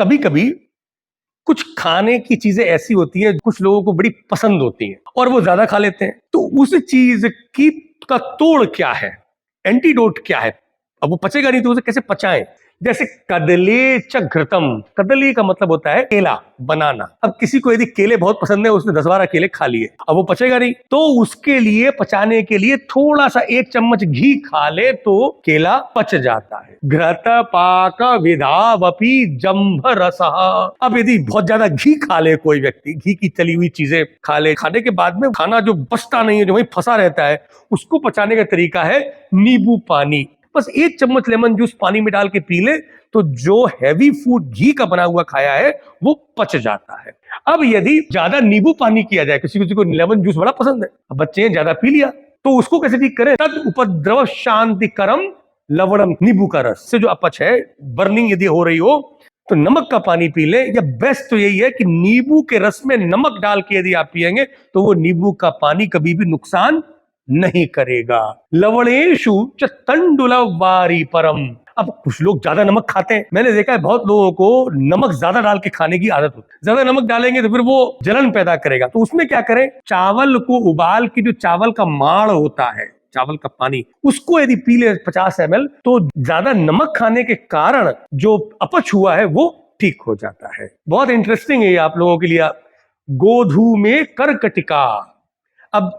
कभी कभी कुछ खाने की चीजें ऐसी होती है कुछ लोगों को बड़ी पसंद होती हैं और वो ज्यादा खा लेते हैं। तो उस चीज की का तोड़ क्या है, एंटीडोट क्या है? अब वो पचेगा नहीं तो उसे कैसे पचाएं? जैसे कदले च घृतम। कदली का मतलब होता है केला, बनाना। अब किसी को यदि केले बहुत पसंद है, उसने 10-12 केले खा लिए, अब वो पचेगा नहीं, तो उसके लिए पचाने के लिए थोड़ा सा 1 चम्मच घी खा ले तो केला पच जाता है। घृत पाक विधावपि जंभ रसः। अब यदि बहुत ज्यादा घी खा ले कोई व्यक्ति, घी की तली हुई चीजें खा ले, खाने के बाद में खाना जो बचता नहीं है, जो वहीं फंसा रहता है, उसको पचाने का तरीका है नींबू पानी। बस 1 चम्मच लेमन जूस पानी में डाल के पी ले तो जो हैवी फूड घी का बना हुआ खाया है वो पच जाता है। अब यदि ज्यादा नींबू पानी किया जाए, किसी किसी को लेमन जूस बड़ा पसंद है, अब बच्चे हैं ज्यादा पी लिया, तो उसको कैसे ठीक करें? तद उपद्रव शांतिकरम लवणम। नींबू का रस से जो अपच है, बर्निंग यदि हो रही हो, तो नमक का पानी पी ले। या बेस्ट तो यही है कि नींबू के रस में नमक डाल के यदि आप पिएंगे तो वो नींबू का पानी कभी भी नुकसान नहीं करेगा। लवणेशु च तंडुलवारी परम। अब कुछ लोग ज्यादा नमक खाते हैं, मैंने देखा है बहुत लोगों को नमक ज्यादा डाल के खाने की आदत होती है। ज्यादा नमक डालेंगे तो फिर वो जलन पैदा करेगा। तो उसमें क्या करें? चावल को उबाल के जो चावल का माड़ होता है, चावल का पानी, उसको यदि पी ले 50 ml, तो ज्यादा नमक खाने के कारण जो अपच हुआ है वो ठीक हो जाता है। बहुत इंटरेस्टिंग है आप लोगों के लिए। गोधू में कर्कटिका। अब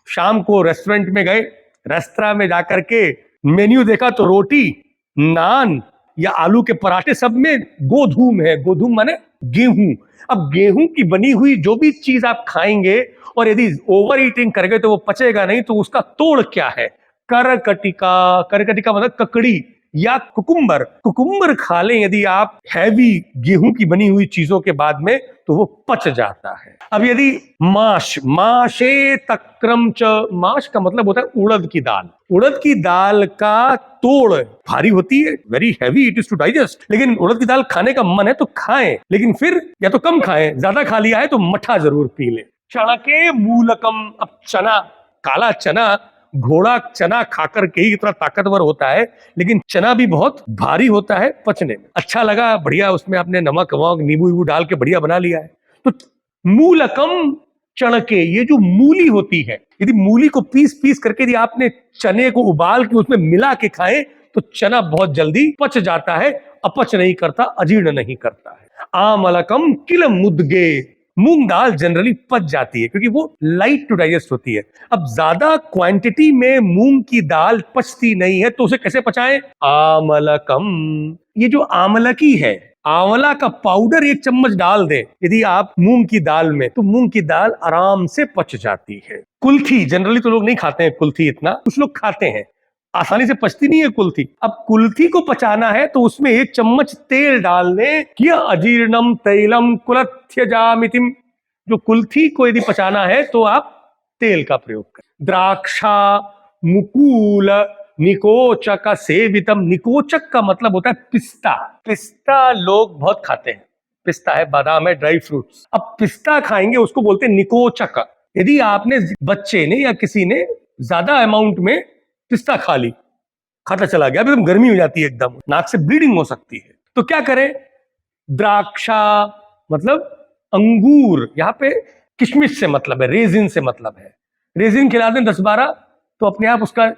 शाम को रेस्टोरेंट में गए, रेस्तरा में जाकर के मेन्यू देखा तो रोटी, नान या आलू के पराठे, सब में गोधूम है। गोधूम माने गेहूं। अब गेहूं की बनी हुई जो भी चीज आप खाएंगे और यदि ओवर ईटिंग कर गए तो वो पचेगा नहीं। तो उसका तोड़ क्या है? करकटिका। करकटिका मतलब ककड़ी या कुकुम्बर। कुकुम्बर खा लें यदि आप हैवी गेहूं की बनी हुई चीजों के बाद में, तो वो पच जाता है। अब यदि माश, माशे तक्रम च। माश का मतलब होता है उड़द की दाल। उड़द की दाल का तोड़ भारी होती है, very heavy, it is to digest. लेकिन उड़द की दाल खाने का मन है तो खाएं, लेकिन फिर या तो कम खाएं, ज्यादा खा लिया है तो मठा जरूर पी लें। चणके मूलकम। अब चना, काला चना, घोड़ा चना खाकर के ही इतना ताकतवर होता है, लेकिन चना भी बहुत भारी होता है पचने में। अच्छा लगा, बढ़िया, उसमें आपने नमक वमक नींबू वीबू डाल के बढ़िया बना लिया है। तो मूलकम चणके, ये जो मूली होती है, यदि मूली को पीस पीस करके यदि आपने चने को उबाल के उसमें मिला के खाएं तो चना बहुत जल्दी पच जाता है, अपच नहीं करता, अजीर्ण नहीं करता है। आमलकम किल मुदगे। मूंग दाल जनरली पच जाती है क्योंकि वो लाइट टू डाइजेस्ट होती है। अब ज्यादा क्वांटिटी में मूंग की दाल पचती नहीं है, तो उसे कैसे पचाएं? आमलकम। ये जो आमलकी है, आंवला का पाउडर 1 चम्मच डाल दें यदि आप मूंग की दाल में, तो मूंग की दाल आराम से पच जाती है। कुल्थी, जनरली तो लोग नहीं खाते हैं कुल्थी, इतना कुछ लोग खाते हैं, आसानी से पचती नहीं है कुल्थी। अब कुल्थी को पचाना है तो उसमें 1 चम्मच तेल डाल लें। किया अजीर्णम तैलम कुलथ्यजामितिम। जो कुल्थी को यदि पचाना है तो आप तेल का प्रयोग करें। द्राक्षा मुकूल निकोचक सेवितम। निकोचक का मतलब होता है पिस्ता। पिस्ता लोग बहुत खाते हैं, पिस्ता है, बादाम है, ड्राई फ्रूट्स। अब पिस्ता खाएंगे उसको बोलते हैं निकोचक। यदि आपने, बच्चे ने या किसी ने ज्यादा अमाउंट में पिस्ता खा ली, खाता चला गया, एकदम गर्मी हो जाती है, एकदम नाक से ब्लीडिंग हो सकती है, तो क्या करें? द्राक्षा मतलब अंगूर, यहां पे किशमिश से मतलब है, रेजिन से मतलब है। रेजिन खिला दें 10-12 तो अपने आप उसका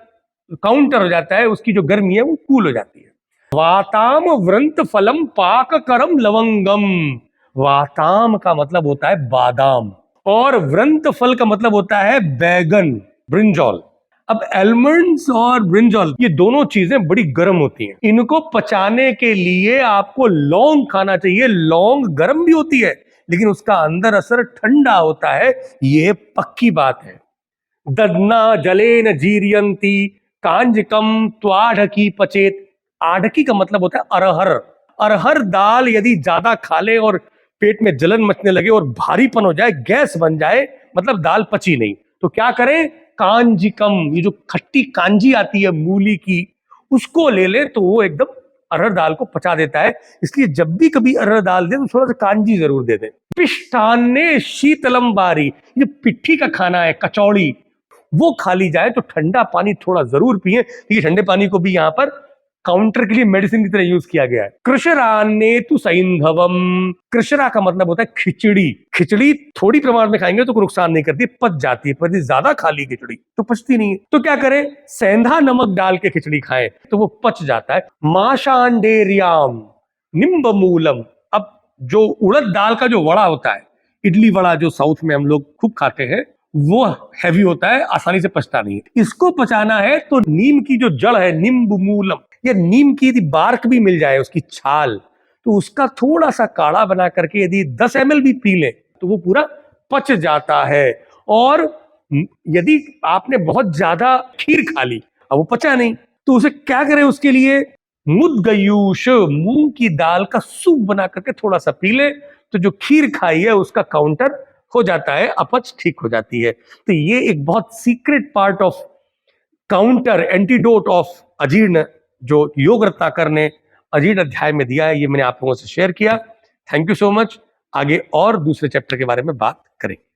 काउंटर हो जाता है, उसकी जो गर्मी है वो कूल हो जाती है। वाताम व्रंत फलम पाक करम लवंगम। वाताम का मतलब होता है बादाम और व्रंत फल का मतलब होता है बैगन, ब्रिंजॉल। अब एलमंड्स और ब्रिंजॉल ये दोनों चीजें बड़ी गर्म होती हैं, इनको पचाने के लिए आपको लौंग खाना चाहिए। लौंग गर्म भी होती है लेकिन उसका अंदर असर ठंडा होता है, ये पक्की बात है। ददना जलेन जीरियंती कांजकम त्वाढ़की पचेत। आढ़की का मतलब होता है अरहर। अरहर दाल यदि ज्यादा खा ले और पेट में जलन मचने लगे और भारीपन हो जाए, गैस बन जाए, मतलब दाल पची नहीं, तो क्या करें? कांजिकम, ये जो खट्टी कांजी आती है मूली की, उसको ले ले तो वो एकदम अरहर दाल को पचा देता है। इसलिए जब भी कभी अरहर दाल दे तो थोड़ा सा कांजी जरूर दे दे। पिष्टान्ने शीतलम बारी। ये पिट्ठी का खाना है, कचौड़ी, वो खा ली जाए तो ठंडा पानी थोड़ा जरूर पिए। ये ठंडे पानी को भी यहाँ पर काउंटर के लिए मेडिसिन की तरह यूज किया गया है। कृशरान्ने तु सैंधवम, कृशरा का मतलब होता है खिचड़ी। खिचड़ी थोड़ी प्रमाण में खाएंगे तो कोई नुकसान नहीं करती, पच जाती है, पर यदि ज्यादा खा ली खिचड़ी तो पचती नहीं है। तो क्या करें, सेंधा नमक डाल के खिचड़ी खाएं तो वो पच जाता है। माशांडेरियाम निम्ब मूलम, अब जो उड़द दाल का जो वड़ा होता है, इडली वड़ा जो साउथ में हम लोग खूब खाते हैं, वो हैवी होता है, आसानी से पचता नहीं है। इसको पचाना है तो नीम की जो जड़ है, नींब मूलम, या नीम की यदि बार्क भी मिल जाए, उसकी छाल, तो उसका थोड़ा सा काढ़ा बना करके यदि 10 ml भी पी ले तो वो पूरा पच जाता है। और यदि आपने बहुत ज्यादा खीर खा ली, अब वो पचा नहीं, तो उसे क्या करें, उसके लिए मुदगयूश, मूंग की दाल का सूप बना करके थोड़ा सा पी ले तो जो खीर खाई है उसका काउंटर हो जाता है, अपच ठीक हो जाती है। तो ये एक बहुत secret part of counter antidote of अजीर्ण जो योग रत्नाकर ने अजीर्ण अध्याय में दिया है, ये मैंने आप लोगों से शेयर किया। Thank you so much. आगे और दूसरे चैप्टर के बारे में बात करेंगे।